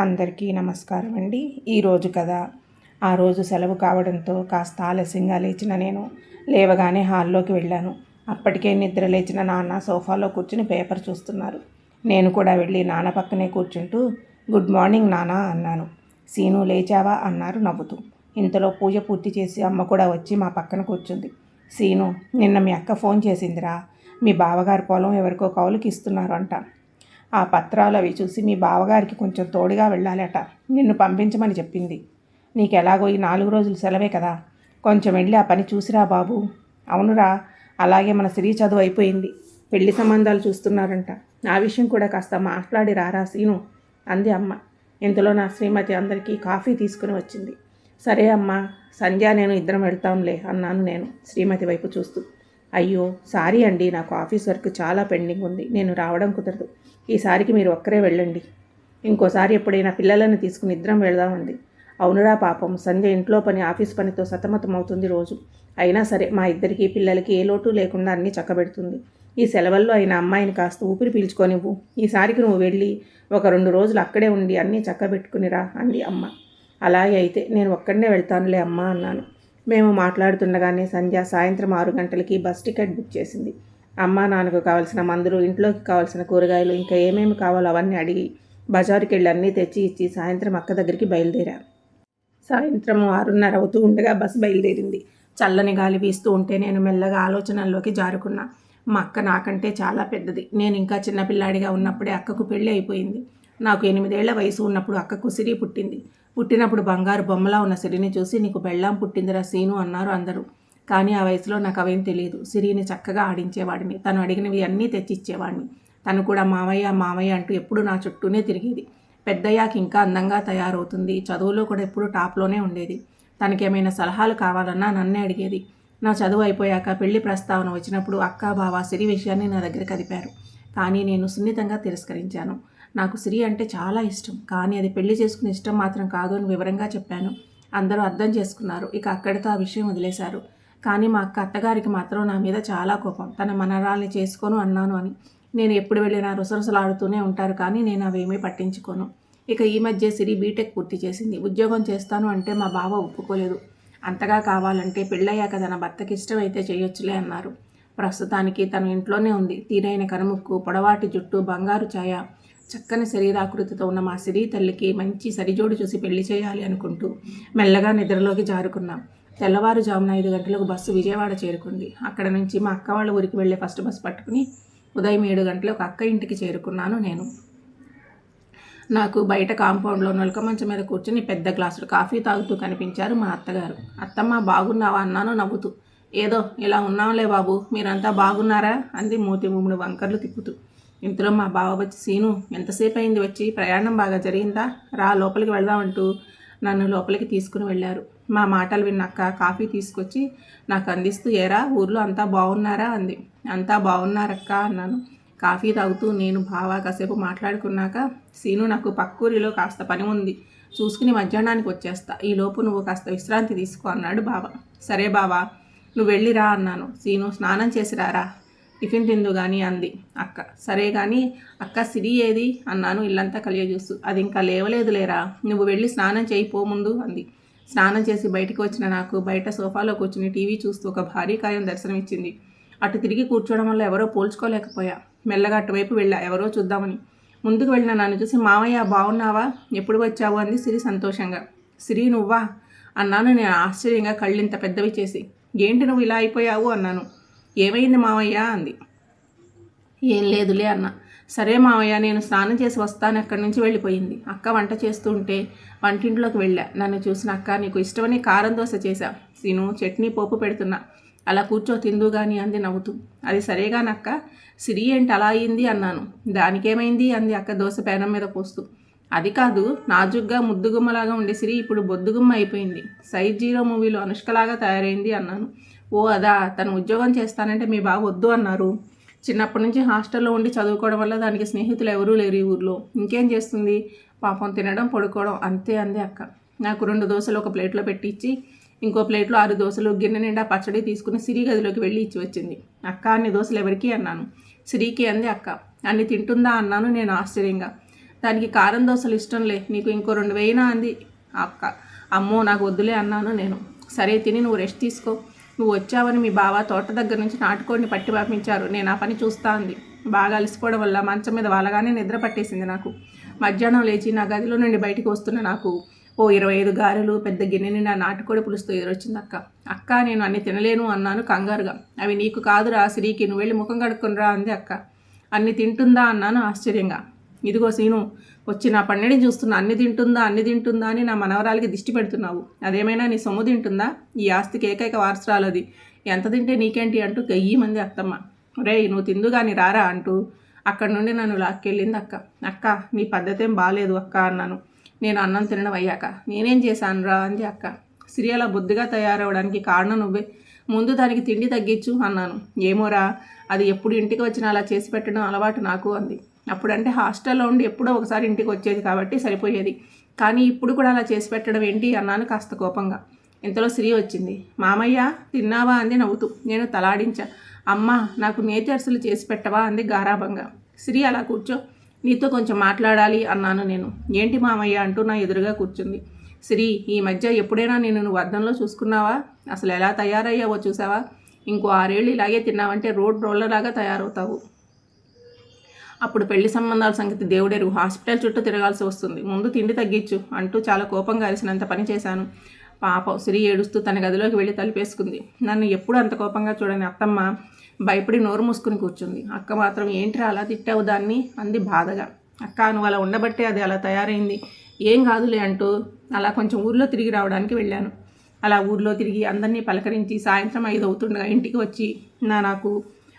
అందరికీ నమస్కారం అండి. ఈరోజు కదా ఆ రోజు సెలవు కావడంతో కాస్త ఆలస్యంగా లేచిన నేను లేవగానే హాల్లోకి వెళ్ళాను. అప్పటికే నిద్ర లేచిన నాన్న సోఫాలో కూర్చుని పేపర్ చూస్తున్నారు. నేను కూడా వెళ్ళి నాన్న పక్కనే కూర్చుంటూ గుడ్ మార్నింగ్ నాన్న అన్నాను. సీను లేచావా అన్నారు నవ్వుతూ. ఇంతలో పూజ పూర్తి చేసి అమ్మ కూడా వచ్చి మా పక్కన కూర్చుంది. సీను, నిన్న మీ అక్క ఫోన్ చేసిందిరా. మీ బావగారి పొలం ఎవరికో కౌలుకి ఇస్తున్నారు అంట. ఆ పత్రాలు అవి చూసి మీ బావగారికి కొంచెం తోడుగా వెళ్ళాలట. నిన్ను పంపించమని చెప్పింది. నీకెలాగో ఈ 4 రోజులు సెలవే కదా, కొంచెం వెళ్ళి ఆ పని చూసిరా బాబు. అవునురా, అలాగే మన శ్రీ చదువు అయిపోయింది, పెళ్లి సంబంధాలు చూస్తున్నారంట. ఆ విషయం కూడా కాస్త మాట్లాడి రారా సీను అంది అమ్మ. ఇంతలో నా శ్రీమతి అందరికీ కాఫీ తీసుకుని వచ్చింది. సరే అమ్మ, సంధ్య నేను ఇద్దరం వెళ్తాంలే అన్నాను నేను శ్రీమతి వైపు చూస్తూ. అయ్యో సారీ అండి, నాకు ఆఫీస్ వర్క్ చాలా పెండింగ్ ఉంది, నేను రావడం కుదరదు. ఈసారికి మీరు ఒక్కరే వెళ్ళండి, ఇంకోసారి ఎప్పుడైనా పిల్లలను తీసుకుని ఇద్దరం వెళదామంది. అవునురా పాపం, సంధ్య ఇంట్లో పని ఆఫీస్ పనితో సతమతమవుతుంది రోజు. అయినా సరే మా ఇద్దరికి పిల్లలకి ఏ లోటు లేకుండా అన్నీ చక్కబెడుతుంది. ఈ సెలవుల్లో అయిన అమ్మాయిని కాస్త ఊపిరి పీల్చుకోనివ్వు. ఈసారికి నువ్వు వెళ్ళి ఒక 2 రోజులు అక్కడే ఉండి అన్నీ చక్కబెట్టుకునిరా అంది అమ్మ. అలాగే అయితే నేను ఒక్కడనే వెళ్తానులే అమ్మ అన్నాను. మేము మాట్లాడుతుండగానే సంధ్య సాయంత్రం 6 గంటలకి బస్ టికెట్ బుక్ చేసింది. అమ్మ నాన్నకు కావాల్సిన మందులు, ఇంట్లోకి కావాల్సిన కూరగాయలు, ఇంకా ఏమేమి కావాలో అవన్నీ అడిగి బజారుకి వెళ్ళి అన్నీ తెచ్చి ఇచ్చి సాయంత్రం అక్క దగ్గరికి బయలుదేరా. సాయంత్రం 6:30 అవుతూ ఉండగా బస్సు బయలుదేరింది. చల్లని గాలి వీస్తూ ఉంటే నేను మెల్లగా ఆలోచనల్లోకి జారుకున్నా. మా అక్క నాకంటే చాలా పెద్దది. నేను ఇంకా చిన్నపిల్లాడిగా ఉన్నప్పుడే అక్కకు పెళ్ళి అయిపోయింది. నాకు 8 ఏళ్ల వయసు ఉన్నప్పుడు అక్కకు సిరి పుట్టింది. పుట్టినప్పుడు బంగారు బొమ్మలా ఉన్న సిరిని చూసి నీకు పెళ్ళాం పుట్టిందిరా సీను అన్నారు అందరూ. కానీ ఆ వయసులో నాకు అవేం తెలియదు. సిరిని చక్కగా ఆడించేవాడిని, తను అడిగినవి అన్నీ తెచ్చిచ్చేవాడిని. తను కూడా మావయ్య మావయ్య అంటూ ఎప్పుడూ నా చుట్టూనే తిరిగేది. పెద్దయ్యాక ఇంకా అందంగా తయారవుతుంది, చదువులో కూడా ఎప్పుడూ టాప్లోనే ఉండేది. తనకేమైనా సలహాలు కావాలన్నా నన్నే అడిగేది. నా చదువు అయిపోయాక పెళ్లి ప్రస్తావన వచ్చినప్పుడు అక్క బావ సిరి విషయాన్ని నా దగ్గర కదిపారు. కానీ నేను సున్నితంగా తిరస్కరించాను. నాకు సిరి అంటే చాలా ఇష్టం, కానీ అది పెళ్లి చేసుకునే ఇష్టం మాత్రం కాదు అని వివరంగా చెప్పాను. అందరూ అర్థం చేసుకున్నారు. ఇక అక్కడితో ఆ విషయం వదిలేశారు. కానీ మా అక్క అత్తగారికి మాత్రం నా మీద చాలా కోపం. తన మనరాల్ని చేసుకోను అన్నాను అని. నేను ఎప్పుడు వెళ్ళినా రుసరుసలాడుతూనే ఉంటారు, కానీ నేను అవేమీ పట్టించుకోను. ఇక ఈ మధ్య సిరి బీటెక్ పూర్తి చేసింది. ఉద్యోగం చేస్తాను అంటే మా బావ ఒప్పుకోలేదు. అంతగా కావాలంటే పెళ్ళయ్యాక తన భర్తకి ఇష్టమైతే చేయొచ్చులే అన్నారు. ప్రస్తుతానికి తను ఇంట్లోనే ఉంది. తీరైన కనుముక్కు, పొడవాటి జుట్టు, బంగారు ఛాయ, చక్కని శరీరాకృతితో ఉన్న మా సిరి తల్లికి మంచి సరిజోడు చూసి పెళ్లి చేయాలి అనుకుంటూ మెల్లగా నిద్రలోకి జారుకున్నాం. తెల్లవారుజామున 5 గంటలకు బస్సు విజయవాడ చేరుకుంది. అక్కడ నుంచి మా అక్క వాళ్ళ ఊరికి వెళ్ళే ఫస్ట్ బస్సు పట్టుకుని ఉదయం 7 గంటలకు అక్క ఇంటికి చేరుకున్నాను నేను. నాకు బయట కాంపౌండ్లో నొలక మంచం మీద కూర్చుని పెద్ద గ్లాసులు కాఫీ తాగుతూ కనిపించారు మా అత్తగారు. అత్తమ్మ బాగున్నావా అన్నాను నవ్వుతూ. ఏదో ఇలా ఉన్నాంలే బాబు, మీరంతా బాగున్నారా అంది మూతి 3 వంకర్లు తిప్పుతూ. ఇంతలో మా బావ వచ్చి, సీను ఎంతసేపు అయింది వచ్చి, ప్రయాణం బాగా జరిగిందా, రా లోపలికి వెళ్దామంటూ నన్ను లోపలికి తీసుకుని వెళ్ళారు. మా మాటలు విన్నాక కాఫీ తీసుకొచ్చి నాకు అందిస్తూ, ఏరా ఊర్లో అంతా బాగున్నారా అంది. అంతా బాగున్నారక్క అన్నాను కాఫీ తాగుతూ. నేను బావ కాసేపు మాట్లాడుకున్నాక, సీను నాకు పక్కూరిలో కాస్త పని ఉంది, చూసుకుని మధ్యాహ్నానికి వచ్చేస్తా, ఈలోపు నువ్వు కాస్త విశ్రాంతి తీసుకో అన్నాడు బావ. సరే బావా, నువ్వు వెళ్ళిరా అన్నాను. సీను స్నానం చేసి రారా, టిఫిన్ తిందు కానీ అంది అక్క. సరే కానీ అక్క సిరి ఏది అన్నాను ఇల్లంతా కలియజూస్తూ. అది ఇంకా లేవలేదు లేరా, నువ్వు వెళ్ళి స్నానం చేయిపో ముందు అంది. స్నానం చేసి బయటికి వచ్చిన నాకు బయట సోఫాలో కూర్చుని టీవీ చూస్తూ ఒక భారీ కాయం దర్శనమిచ్చింది. అటు తిరిగి కూర్చోవడం వల్ల ఎవరో పోల్చుకోలేకపోయా. మెల్లగా అటువైపు వెళ్ళా ఎవరో చూద్దామని. ముందుకు వెళ్ళిన నన్ను చూసి, మావయ్య బాగున్నావా, ఎప్పుడు వచ్చావు అంది సిరి సంతోషంగా. సిరి నువ్వా అన్నాను నేను ఆశ్చర్యంగా కళ్ళింత పెద్దవి చేసి. ఏంటి నువ్వు ఇలా అయిపోయావు అన్నాను. ఏమైంది మావయ్య అంది. ఏం లేదులే అన్న. సరే మావయ్య, నేను స్నానం చేసి వస్తాను అక్కడి నుంచి వెళ్ళిపోయింది. అక్క వంట చేస్తూ ఉంటే వంటింట్లోకి వెళ్ళా. నన్ను చూసిన అక్క, నీకు ఇష్టమని కారం దోశ చేశా సీను, చట్నీ పోపు పెడుతున్నా, అలా కూర్చో తిందు కానీ అంది నవ్వుతూ. అది సరేగానక్క, సిరి ఏంటి అలా అయింది అన్నాను. దానికేమైంది అంది అక్క దోశ పేనం మీద పోస్తూ. అది కాదు, నాజుగ్గా ముద్దుగుమ్మలాగా ఉండే సిరి ఇప్పుడు బొద్దుగుమ్మ అయిపోయింది, సైజ్ 0 మూవీలో అనుష్కలాగా తయారైంది అన్నాను. ఓ అదా, తను ఉద్యోగం చేస్తానంటే మీ బావ వద్దు అన్నారు. చిన్నప్పటి నుంచి హాస్టల్లో ఉండి చదువుకోవడం వల్ల దానికి స్నేహితులు ఎవరూ లేరు ఈ ఊర్లో. ఇంకేం చేస్తుంది పాపం, తినడం పడుకోవడం అంతే అంది అక్క. నాకు 2 దోశలు ఒక ప్లేట్లో పెట్టి ఇచ్చి ఇంకో ప్లేట్లో 6 దోశలు, గిన్నె నిండా పచ్చడి తీసుకుని సిరి గదిలోకి వెళ్ళి ఇచ్చి వచ్చింది. అక్క అన్ని దోశలు ఎవరికి అన్నాను. సిరికి అంది అక్క. అన్ని తింటుందా అన్నాను నేను ఆశ్చర్యంగా. దానికి కారం దోశలు ఇష్టంలే, నీకు ఇంకో 2,000 అంది అక్క. అమ్మో నాకు వద్దులే అన్నాను నేను. సరే తిని నువ్వు రెస్ట్ తీసుకో, నువ్వు వచ్చావని మీ బావ తోట దగ్గర నుంచి నాటుకోడిని పట్టి పంపించారు, నేను ఆ పని చూస్తా అంది. బాగా అలసిపోవడం వల్ల మంచం మీద వాళ్ళగానే నిద్ర పట్టేసింది నాకు. మధ్యాహ్నం లేచి నా గదిలో నుండి బయటికి వస్తున్న నాకు ఓ 25 గారెలు పెద్ద గిన్నె నిండా నాటుకోడి పులుసుతో ఎదురొచ్చింది అక్క. అక్క నేను అన్ని తినలేను అన్నాను కంగారుగా. అవి నీకు కాదురా శ్రీకి, నువ్వు వెళ్ళి ముఖం కడుక్కునిరా అంది అక్క. అన్ని తింటుందా అన్నాను ఆశ్చర్యంగా. ఇదిగో సీను, వచ్చి నా పన్నెడిని చూస్తున్నా, అన్ని తింటుందా అని నా మనవరాలకి దిష్టి పెడుతున్నావు. అదేమైనా నీ సొమ్ము తింటుందా? ఈ ఆస్తికి ఏకైక వారసురాలది, ఎంత తింటే నీకేంటి అంటూ మంది అత్తమ్మ. రేయ్ నువ్వు తిందు కానీ రారా అంటూ అక్కడి నుండి నన్ను లాక్కెళ్ళింది అక్క. అక్క నీ పద్ధతేం బాగాలేదు అక్క అన్నాను. నేను అన్నం తినడం అయ్యాక. నేనేం చేశాను రా అంది అక్క. శ్రీ అలా బుద్ధిగా తయారవడానికి కారణం నువ్వే, ముందు దానికి తిండి తగ్గించు అన్నాను. ఏమోరా, అది ఎప్పుడు ఇంటికి వచ్చినా అలా చేసి పెట్టడం అలవాటు నాకు అంది. అప్పుడంటే హాస్టల్లో ఉండి ఎప్పుడో ఒకసారి ఇంటికి వచ్చేది కాబట్టి సరిపోయేది, కానీ ఇప్పుడు కూడా అలా చేసి పెట్టడం ఏంటి అన్నాను కాస్త కోపంగా. ఇంతలో శ్రీ వచ్చింది. మామయ్య తిన్నావా అంది నవ్వుతూ. నేను తలాడించా. అమ్మ నాకు నేతి అరిసెలు చేసి పెట్టవా అంది గారాభంగా. శ్రీ అలా కూర్చో, నీతో కొంచెం మాట్లాడాలి అన్నాను నేను. ఏంటి మామయ్య అంటూ నా ఎదురుగా కూర్చుంది. శ్రీ ఈ మధ్య ఎప్పుడైనా నువ్వు అద్దంలో చూసుకున్నావా? అసలు ఎలా తయారయ్యావో చూసావా? ఇంకో 6 ఏళ్ళు ఇలాగే తిన్నావంటే రోడ్ రోలర్లాగా తయారవుతావు. అప్పుడు పెళ్లి సంబంధాల సంగతి దేవుడెరుగు, హాస్పిటల్ చుట్టూ తిరగాల్సి వస్తుంది. ముందు తిండి తగ్గించు అంటూ చాలా కోపంగా అరిసినంత పని చేశాను. పాపం శ్రీ ఏడుస్తూ తన గదిలోకి వెళ్ళి తలిపేసుకుంది. నన్ను ఎప్పుడు అంత కోపంగా చూడని అత్తమ్మ భయపడి నోరు మూసుకుని కూర్చుంది. అక్క మాత్రం ఏంట్రా అలా తిట్టావు దాన్ని అంది బాధగా. అక్క నువ్వు అలా ఉండబట్టే అది అలా తయారైంది, ఏం కాదులే అంటూ అలా కొంచెం ఊర్లో తిరిగి రావడానికి వెళ్ళాను. అలా ఊర్లో తిరిగి అందరినీ పలకరించి సాయంత్రం 5 అవుతుండగా ఇంటికి వచ్చి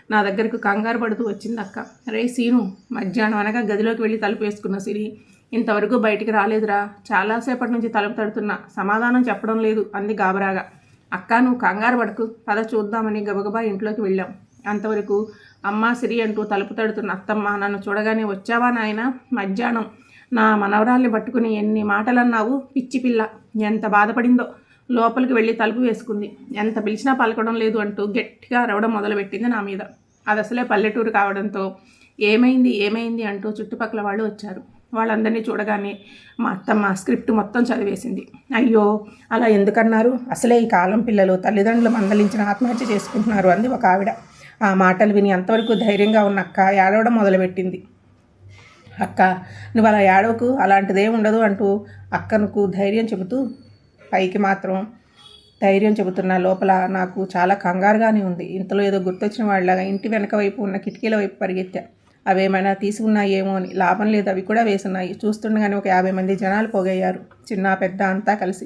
నా దగ్గరకు కంగారు పడుతూ వచ్చింది అక్క. రే సీను, మధ్యాహ్నం అనగా గదిలోకి వెళ్ళి తలుపు వేసుకున్న సిరి ఇంతవరకు బయటికి రాలేదురా, చాలాసేపటి నుంచి తలుపు తడుతున్నా, సమాధానం చెప్పడం లేదు అంది గాబరాగా. అక్క నువ్వు కంగారు పడకు, పద చూద్దామని గబగబా ఇంట్లోకి వెళ్ళాం. అంతవరకు అమ్మ సిరి అంటూ తలుపు తడుతున్న అత్తమ్మ నన్ను చూడగానే వచ్చావా నాయన, మధ్యాహ్నం నా మనవరాల్ని పట్టుకుని ఎన్ని మాటలన్నావు, పిచ్చి పిల్ల, ఎంత బాధపడిందో. లోపలికి వెళ్ళి తలుపు వేసుకుంది. ఎంత పిలిచినా పలకడం లేదు అంటూ గట్టిగా అరవడం మొదలుపెట్టింది నా మీద. అది అసలే పల్లెటూరు కావడంతో ఏమైంది అంటూ చుట్టుపక్కల వాళ్ళు వచ్చారు. వాళ్ళందరినీ చూడగానే మా అత్తమ్మ స్క్రిప్ట్ మొత్తం చదివేసింది. అయ్యో అలా ఎందుకన్నారు, అసలే ఈ కాలం పిల్లలు తల్లిదండ్రులు మందలించిన ఆత్మహత్య చేసుకుంటున్నారు అంది ఒక ఆవిడ. ఆ మాటలు విని అంతవరకు ధైర్యంగా ఉన్న అక్క ఏడవడం మొదలుపెట్టింది. అక్క నువ్వు అలా ఏడవకు, అలాంటిదే ఉండదు అంటూ అక్కనుకు ధైర్యం చెబుతూ, పైకి మాత్రం ధైర్యం చెబుతున్న లోపల నాకు చాలా కంగారుగానే ఉంది. ఇంతలో ఏదో గుర్తొచ్చిన వాళ్ళగా ఇంటి వెనక వైపు ఉన్న కిటికీల వైపు పరిగెత్తా. అవేమైనా తీసుకున్నాయేమో అని. లాభం లేదు, అవి కూడా వేసున్నాయి. చూస్తుండగానే ఒక 50 మంది జనాలు పోగయ్యారు, చిన్న పెద్ద అంతా కలిసి.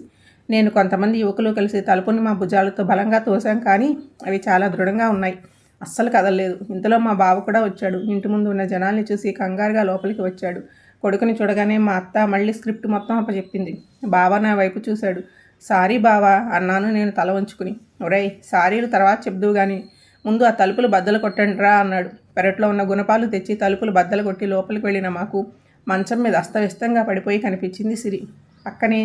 నేను కొంతమంది యువకులు కలిసి తలుపుని మా భుజాలతో బలంగా తోసాం, కానీ అవి చాలా దృఢంగా ఉన్నాయి, అస్సలు కదలలేదు. ఇంతలో మా బావ కూడా వచ్చాడు. ఇంటి ముందు ఉన్న జనాల్ని చూసి కంగారుగా లోపలికి వచ్చాడు. కొడుకుని చూడగానే మా అత్త మళ్ళీ స్క్రిప్ట్ మొత్తం అప్పచెప్పింది. బావ నా వైపు చూశాడు. సారీ బావా అన్నాను నేను తల వంచుకుని. ఒరేయ్ సారీలు తర్వాత చెప్దువు కానీ ముందు ఆ తలుపులు బద్దలు కొట్టండి రా అన్నాడు. పెరట్లో ఉన్న గుణపాలు తెచ్చి తలుపులు బద్దలు కొట్టి లోపలికి వెళ్ళిన మాకు మంచం మీద అస్తవ్యస్తంగా పడిపోయి కనిపించింది సిరి. పక్కనే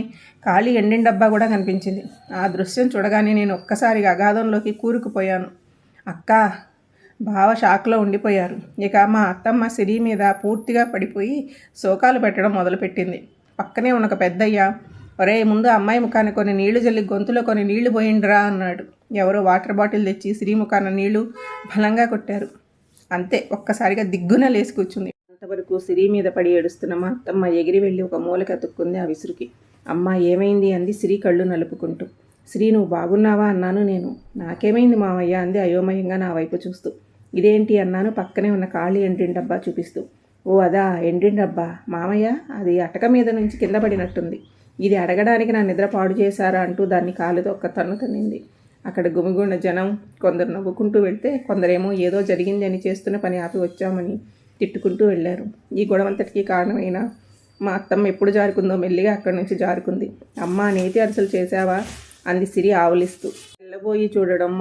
ఖాళీ ఎండిన డబ్బా కూడా కనిపించింది. ఆ దృశ్యం చూడగానే నేను ఒక్కసారిగా అగాధంలోకి కూరుకుపోయాను. అక్క బావ షాక్లో ఉండిపోయారు. ఇక మా అత్తమ్మ సిరి మీద పూర్తిగా పడిపోయి శోకాలు పెట్టడం మొదలుపెట్టింది. పక్కనే ఉన్న ఒక పెద్దయ్య, ఒరే ముందు అమ్మాయి ముఖాన్ని కొన్ని నీళ్లు జల్లి గొంతులో కొన్ని నీళ్లు పోయిండ్రా అన్నాడు. ఎవరో వాటర్ బాటిల్ తెచ్చి సిరి ముఖాన నీళ్లు బలంగా కొట్టారు. అంతే, ఒక్కసారిగా దిగ్గున లేచి కూర్చుంది. అంతవరకు సిరి మీద పడి ఏడుస్తున్న మా అత్తమ్మ ఎగిరి వెళ్ళి ఒక మూలకి అతుక్కుంది ఆ విసురుకి. అమ్మ ఏమైంది అంది సిరి కళ్ళు నలుపుకుంటూ. శ్రీ నువ్వు బాగున్నావా అన్నాను నేను. నాకేమైంది మామయ్య అంది అయోమయంగా నా వైపు చూస్తూ. ఇదేంటి అన్నాను పక్కనే ఉన్న ఖాళీ ఎండిన డబ్బా చూపిస్తూ. ఓ అదా ఎండిన డబ్బా మామయ్య, అది అటక మీద నుంచి కింద పడినట్టుంది. ఇది అడగడానికి నా నిద్ర పాడు చేశారా అంటూ దాన్ని కాలుతో ఒక్క తన్ను తన్నింది. అక్కడ గుమిగున్న జనం కొందరు నవ్వుకుంటూ వెళ్తే, కొందరేమో ఏదో జరిగింది అని చేస్తున్న పని ఆపి వచ్చామని తిట్టుకుంటూ వెళ్ళారు. ఈ గొడవంతటికి కారణమైన మా అత్తమ్మ ఎప్పుడు జారుకుందో మెల్లిగా అక్కడి నుంచి జారుకుంది. అమ్మ నేతి అరిసెలు చేశావా అంది సిరి ఆవులిస్తూ. వెళ్ళబోయి చూడడం